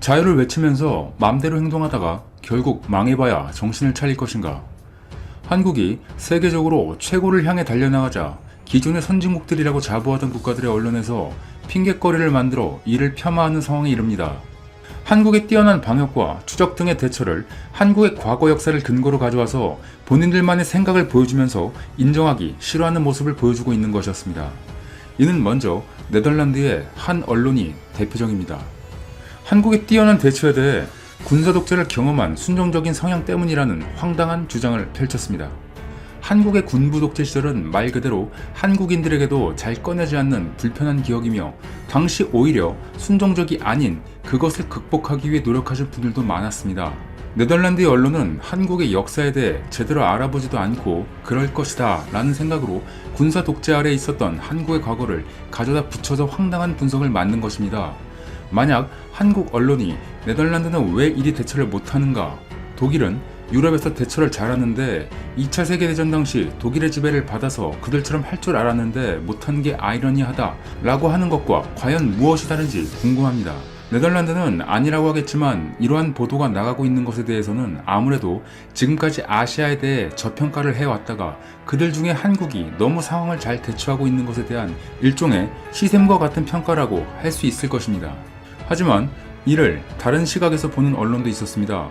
자유를 외치면서 맘대로 행동하다가 결국 망해봐야 정신을 차릴 것인가? 한국이 세계적으로 최고를 향해 달려나가자 기존의 선진국들이라고 자부하던 국가들의 언론에서 핑곗거리를 만들어 이를 폄하하는 상황에 이릅니다. 한국의 뛰어난 방역과 추적 등의 대처를 한국의 과거 역사를 근거로 가져와서 본인들만의 생각을 보여주면서 인정하기 싫어하는 모습을 보여주고 있는 것이었습니다. 이는 먼저 네덜란드의 한 언론이 대표적입니다. 한국의 뛰어난 대처에 대해 군사 독재를 경험한 순종적인 성향 때문이라는 황당한 주장을 펼쳤습니다. 한국의 군부 독재 시절은 말 그대로 한국인들에게도 잘 꺼내지 않는 불편한 기억이며 당시 오히려 순종적이 아닌 그것을 극복하기 위해 노력하신 분들도 많았습니다. 네덜란드의 언론은 한국의 역사에 대해 제대로 알아보지도 않고 그럴 것이다 라는 생각으로 군사 독재 아래에 있었던 한국의 과거를 가져다 붙여서 황당한 분석을 만든 것입니다. 만약 한국 언론이 네덜란드는 왜 이리 대처를 못하는가? 독일은 유럽에서 대처를 잘하는데 2차 세계대전 당시 독일의 지배를 받아서 그들처럼 할 줄 알았는데 못한 게 아이러니하다 라고 하는 것과 과연 무엇이 다른지 궁금합니다. 네덜란드는 아니라고 하겠지만 이러한 보도가 나가고 있는 것에 대해서는 아무래도 지금까지 아시아에 대해 저평가를 해왔다가 그들 중에 한국이 너무 상황을 잘 대처하고 있는 것에 대한 일종의 시샘과 같은 평가라고 할 수 있을 것입니다. 하지만 이를 다른 시각에서 보는 언론도 있었습니다.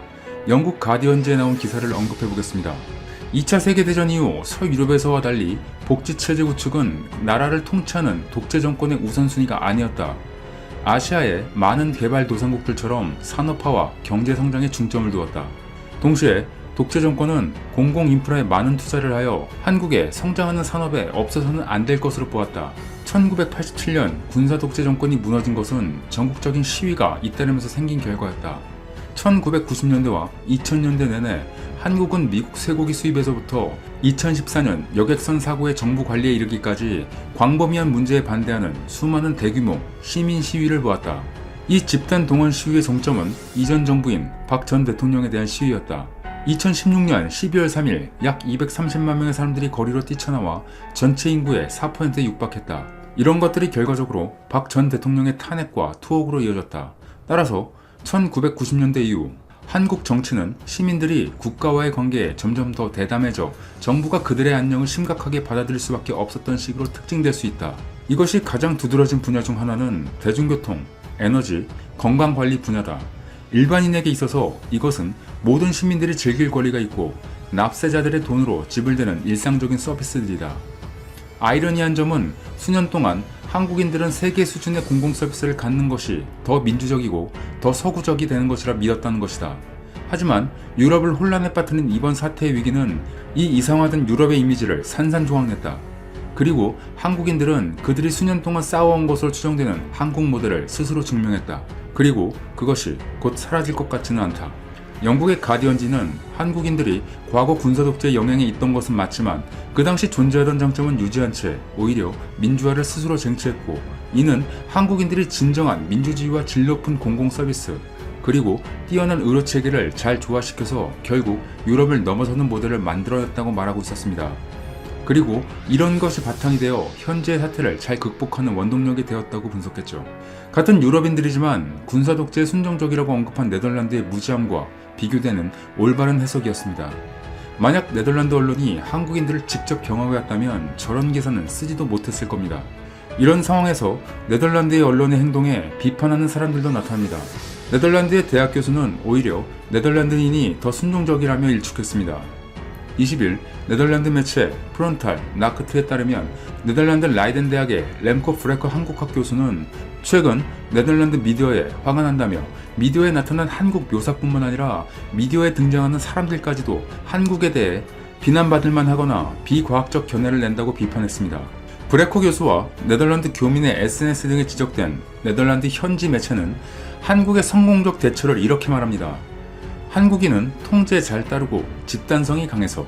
영국 가디언즈에 나온 기사를 언급해보겠습니다. 2차 세계대전 이후 서유럽에서와 달리 복지체제 구축은 나라를 통치하는 독재 정권의 우선순위가 아니었다. 아시아의 많은 개발도상국들처럼 산업화와 경제성장에 중점을 두었다. 동시에 독재 정권은 공공인프라에 많은 투자를 하여 한국의 성장하는 산업에 없어서는 안 될 것으로 보았다. 1987년 군사독재 정권이 무너진 것은 전국적인 시위가 잇따르면서 생긴 결과였다. 1990년대와 2000년대 내내 한국은 미국 쇠고기 수입에서부터 2014년 여객선 사고의 정부 관리에 이르기까지 광범위한 문제에 반대하는 수많은 대규모 시민 시위를 보았다. 이 집단 동원 시위의 정점은 이전 정부인 박 전 대통령에 대한 시위였다. 2016년 12월 3일 약 230만 명의 사람들이 거리로 뛰쳐나와 전체 인구의 4%에 육박했다. 이런 것들이 결과적으로 박 전 대통령의 탄핵과 투옥으로 이어졌다. 따라서 1990년대 이후 한국 정치는 시민들이 국가와의 관계에 점점 더 대담해져 정부가 그들의 안녕을 심각하게 받아들일 수밖에 없었던 식으로 특징될 수 있다. 이것이 가장 두드러진 분야 중 하나는 대중교통, 에너지, 건강관리 분야다. 일반인에게 있어서 이것은 모든 시민들이 즐길 권리가 있고 납세자들의 돈으로 지불되는 일상적인 서비스들이다. 아이러니한 점은 수년 동안 한국인들은 세계 수준의 공공서비스를 갖는 것이 더 민주적이고 더 서구적이 되는 것이라 믿었다는 것이다. 하지만 유럽을 혼란에 빠뜨린 이번 사태의 위기는 이 이상화된 유럽의 이미지를 산산조각냈다. 그리고 한국인들은 그들이 수년 동안 쌓아온 것으로 추정되는 한국 모델을 스스로 증명했다. 그리고 그것이 곧 사라질 것 같지는 않다. 영국의 가디언지는 한국인들이 과거 군사독재의 영향에 있던 것은 맞지만 그 당시 존재하던 장점은 유지한 채 오히려 민주화를 스스로 쟁취했고 이는 한국인들이 진정한 민주주의와 질 높은 공공서비스 그리고 뛰어난 의료체계를 잘 조화시켜서 결국 유럽을 넘어서는 모델을 만들어냈다고 말하고 있었습니다. 그리고 이런 것이 바탕이 되어 현재의 사태를 잘 극복하는 원동력이 되었다고 분석했죠. 같은 유럽인들이지만 군사독재에 순종적이라고 언급한 네덜란드의 무지함과 비교되는 올바른 해석이었습니다. 만약 네덜란드 언론이 한국인들을 직접 경험해왔다면 저런 기사는 쓰지도 못했을 겁니다. 이런 상황에서 네덜란드의 언론의 행동에 비판하는 사람들도 나타납니다. 네덜란드의 대학 교수는 오히려 네덜란드인이 더 순종적이라며 일축했습니다. 20일 네덜란드 매체 프론탈 나크트에 따르면 네덜란드 라이덴 대학의 렘코 프레커 한국학 교수는 최근 네덜란드 미디어에 화가 난다며 미디어에 나타난 한국 묘사뿐만 아니라 미디어에 등장하는 사람들까지도 한국에 대해 비난받을만 하거나 비과학적 견해를 낸다고 비판했습니다. 브레코 교수와 네덜란드 교민의 SNS 등에 지적된 네덜란드 현지 매체는 한국의 성공적 대처를 이렇게 말합니다. 한국인은 통제에 잘 따르고 집단성이 강해서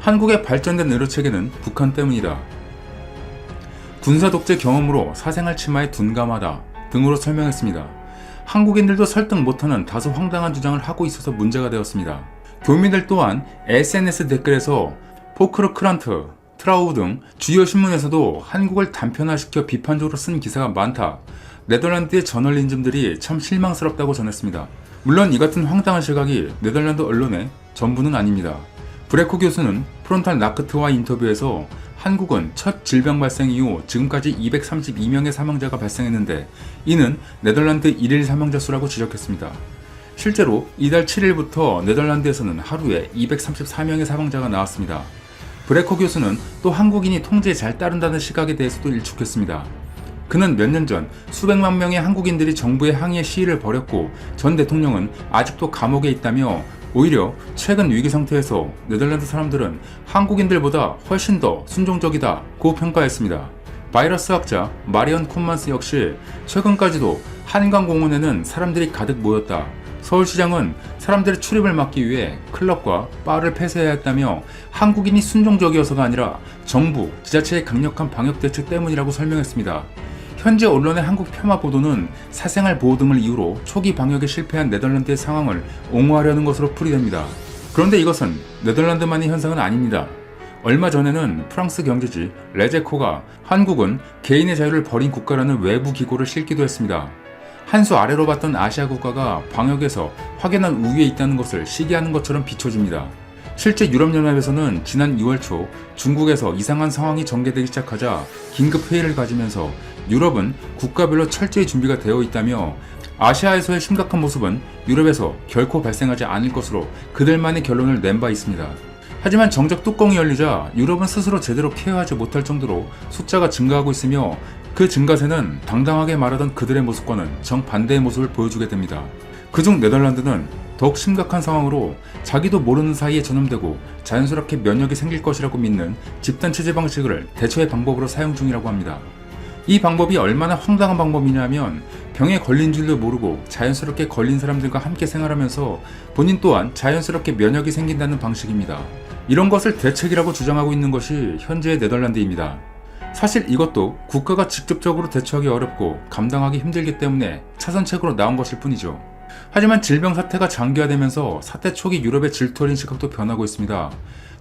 한국의 발전된 의료체계는 북한 때문이다. 군사독재 경험으로 사생활 침하에 둔감하다 등으로 설명했습니다. 한국인들도 설득 못하는 다소 황당한 주장을 하고 있어서 문제가 되었습니다. 교민들 또한 SNS 댓글에서 포크르크란트, 트라우 등 주요 신문에서도 한국을 단편화시켜 비판적으로 쓴 기사가 많다 네덜란드의 저널리즘들이 참 실망스럽다고 전했습니다. 물론 이 같은 황당한 시각이 네덜란드 언론의 전부는 아닙니다. 브레코 교수는 프론탈 나크트와 인터뷰에서 한국은 첫 질병 발생 이후 지금까지 232명의 사망자가 발생했는데 이는 네덜란드 일일 사망자 수라고 지적했습니다. 실제로 이달 7일부터 네덜란드에서는 하루에 234명의 사망자가 나왔습니다. 브레코 교수는 또 한국인이 통제에 잘 따른다는 시각에 대해서도 일축했습니다. 그는 몇 년 전 수백만 명의 한국인들이 정부의 항의에 시위를 벌였고 전 대통령은 아직도 감옥에 있다며 오히려 최근 위기 상태에서 네덜란드 사람들은 한국인들보다 훨씬 더 순종적이다고 평가했습니다. 바이러스 학자 마리언 콘만스 역시 최근까지도 한강공원에는 사람들이 가득 모였다. 서울시장은 사람들의 출입을 막기 위해 클럽과 바를 폐쇄해야 했다며 한국인이 순종적이어서가 아니라 정부, 지자체의 강력한 방역 대책 때문이라고 설명했습니다. 현재 언론의 한국 폄하 보도는 사생활 보호 등을 이유로 초기 방역에 실패한 네덜란드의 상황을 옹호하려는 것으로 풀이됩니다. 그런데 이것은 네덜란드만의 현상은 아닙니다. 얼마 전에는 프랑스 경제지 레제코가 한국은 개인의 자유를 버린 국가라는 외부 기고를 실기도 했습니다. 한 수 아래로 봤던 아시아 국가가 방역에서 확연한 우위에 있다는 것을 시기하는 것처럼 비춰집니다. 실제 유럽연합에서는 지난 2월 초 중국에서 이상한 상황이 전개되기 시작하자 긴급 회의를 가지면서 유럽은 국가별로 철저히 준비가 되어 있다며 아시아에서의 심각한 모습은 유럽에서 결코 발생하지 않을 것으로 그들만의 결론을 낸 바 있습니다. 하지만 정작 뚜껑이 열리자 유럽은 스스로 제대로 케어하지 못할 정도로 숫자가 증가하고 있으며 그 증가세는 당당하게 말하던 그들의 모습과는 정반대의 모습을 보여주게 됩니다. 그중 네덜란드는 더욱 심각한 상황으로 자기도 모르는 사이에 전염되고 자연스럽게 면역이 생길 것이라고 믿는 집단체제 방식을 대처의 방법으로 사용 중이라고 합니다. 이 방법이 얼마나 황당한 방법이냐면 병에 걸린 줄도 모르고 자연스럽게 걸린 사람들과 함께 생활하면서 본인 또한 자연스럽게 면역이 생긴다는 방식입니다. 이런 것을 대책이라고 주장하고 있는 것이 현재의 네덜란드입니다. 사실 이것도 국가가 직접적으로 대처하기 어렵고 감당하기 힘들기 때문에 차선책으로 나온 것일 뿐이죠. 하지만 질병 사태가 장기화되면서 사태 초기 유럽의 질투어린 시각도 변하고 있습니다.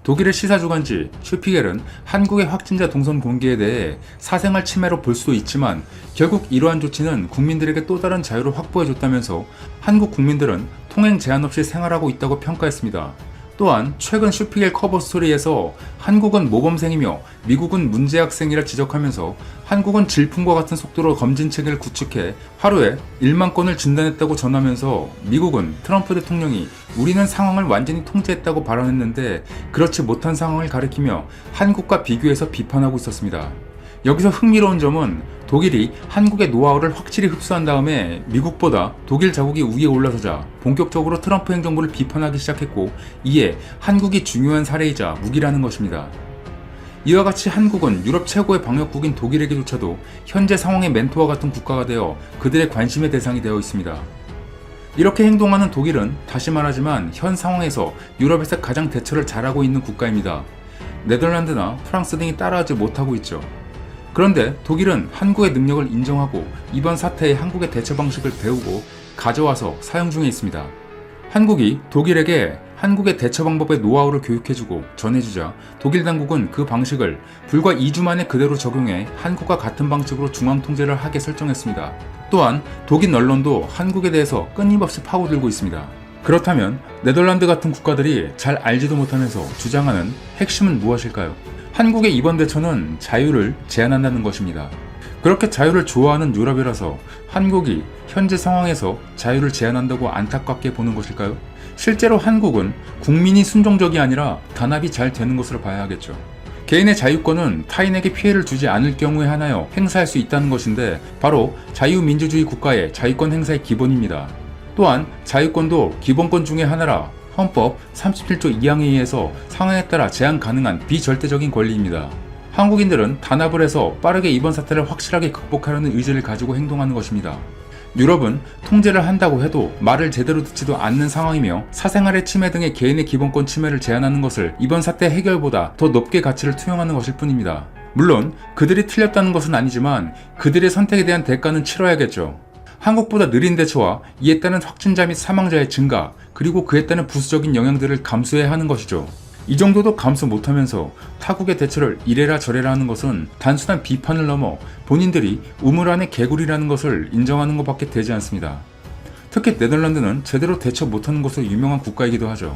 독일의 시사주간지 슈피겔은 한국의 확진자 동선 공개에 대해 사생활 침해로 볼 수도 있지만 결국 이러한 조치는 국민들에게 또 다른 자유를 확보해줬다면서 한국 국민들은 통행 제한 없이 생활하고 있다고 평가했습니다. 또한 최근 슈피겔 커버 스토리에서 한국은 모범생이며 미국은 문제 학생이라 지적하면서 한국은 질풍과 같은 속도로 검진 체계를 구축해 하루에 1만 건을 진단했다고 전하면서 미국은 트럼프 대통령이 우리는 상황을 완전히 통제했다고 발언했는데 그렇지 못한 상황을 가리키며 한국과 비교해서 비판하고 있었습니다. 여기서 흥미로운 점은 독일이 한국의 노하우를 확실히 흡수한 다음에 미국보다 독일 자국이 위에 올라서자 본격적으로 트럼프 행정부를 비판하기 시작했고 이에 한국이 중요한 사례이자 무기라는 것입니다. 이와 같이 한국은 유럽 최고의 방역국인 독일에게조차도 현재 상황의 멘토와 같은 국가가 되어 그들의 관심의 대상이 되어 있습니다. 이렇게 행동하는 독일은 다시 말하지만 현 상황에서 유럽에서 가장 대처를 잘하고 있는 국가입니다. 네덜란드나 프랑스 등이 따라하지 못하고 있죠. 그런데 독일은 한국의 능력을 인정하고 이번 사태에 한국의 대처 방식을 배우고 가져와서 사용 중에 있습니다. 한국이 독일에게 한국의 대처 방법의 노하우를 교육해주고 전해주자 독일 당국은 그 방식을 불과 2주 만에 그대로 적용해 한국과 같은 방식으로 중앙 통제를 하게 설정했습니다. 또한 독일 언론도 한국에 대해서 끊임없이 파고들고 있습니다. 그렇다면 네덜란드 같은 국가들이 잘 알지도 못하면서 주장하는 핵심은 무엇일까요? 한국의 이번 대처는 자유를 제한한다는 것입니다. 그렇게 자유를 좋아하는 유럽이라서 한국이 현재 상황에서 자유를 제한한다고 안타깝게 보는 것일까요? 실제로 한국은 국민이 순종적이 아니라 단합이 잘 되는 것으로 봐야 하겠죠. 개인의 자유권은 타인에게 피해를 주지 않을 경우에 하나여 행사할 수 있다는 것인데 바로 자유민주주의 국가의 자유권 행사의 기본입니다. 또한 자유권도 기본권 중에 하나라 헌법 37조 2항에 의해서 상황에 따라 제한 가능한 비절대적인 권리입니다. 한국인들은 단합을 해서 빠르게 이번 사태를 확실하게 극복하려는 의지를 가지고 행동하는 것입니다. 유럽은 통제를 한다고 해도 말을 제대로 듣지도 않는 상황이며 사생활의 침해 등의 개인의 기본권 침해를 제한하는 것을 이번 사태 해결보다 더 높게 가치를 투영하는 것일 뿐입니다. 물론 그들이 틀렸다는 것은 아니지만 그들의 선택에 대한 대가는 치러야겠죠. 한국보다 느린 대처와 이에 따른 확진자 및 사망자의 증가, 그리고 그에 따른 부수적인 영향들을 감수해야 하는 것이죠. 이 정도도 감수 못하면서 타국의 대처를 이래라 저래라 하는 것은 단순한 비판을 넘어 본인들이 우물 안의 개구리라는 것을 인정하는 것밖에 되지 않습니다. 특히 네덜란드는 제대로 대처 못하는 것으로 유명한 국가이기도 하죠.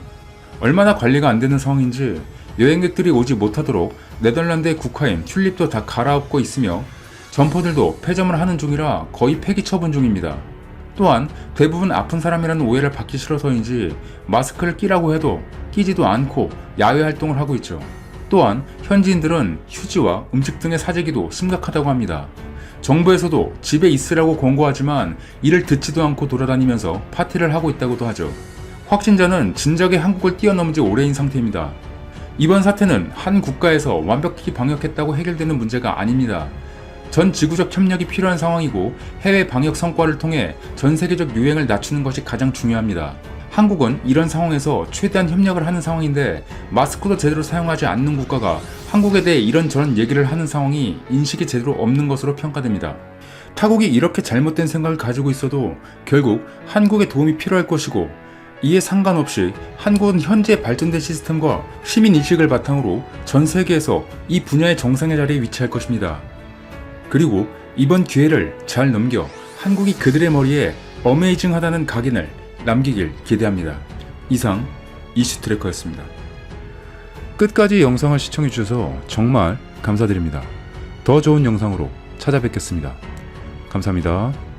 얼마나 관리가 안 되는 상황인지 여행객들이 오지 못하도록 네덜란드의 국화인 튤립도 다 갈아엎고 있으며 점퍼들도 폐점을 하는 중이라 거의 폐기 처분 중입니다. 또한 대부분 아픈 사람이라는 오해를 받기 싫어서인지 마스크를 끼라고 해도 끼지도 않고 야외 활동을 하고 있죠. 또한 현지인들은 휴지와 음식 등의 사재기도 심각하다고 합니다. 정부에서도 집에 있으라고 권고하지만 이를 듣지도 않고 돌아다니면서 파티를 하고 있다고도 하죠. 확진자는 진작에 한국을 뛰어넘은 지 오래인 상태입니다. 이번 사태는 한 국가에서 완벽히 방역했다고 해결되는 문제가 아닙니다. 전 지구적 협력이 필요한 상황이고 해외 방역 성과를 통해 전 세계적 유행을 낮추는 것이 가장 중요합니다. 한국은 이런 상황에서 최대한 협력을 하는 상황인데 마스크도 제대로 사용하지 않는 국가가 한국에 대해 이런저런 얘기를 하는 상황이 인식이 제대로 없는 것으로 평가됩니다. 타국이 이렇게 잘못된 생각을 가지고 있어도 결국 한국에 도움이 필요할 것이고 이에 상관없이 한국은 현재 발전된 시스템과 시민인식을 바탕으로 전 세계에서 이 분야의 정상의 자리에 위치할 것입니다. 그리고 이번 기회를 잘 넘겨 한국이 그들의 머리에 어메이징하다는 각인을 남기길 기대합니다. 이상 이슈트래커였습니다. 끝까지 영상을 시청해주셔서 정말 감사드립니다. 더 좋은 영상으로 찾아뵙겠습니다. 감사합니다.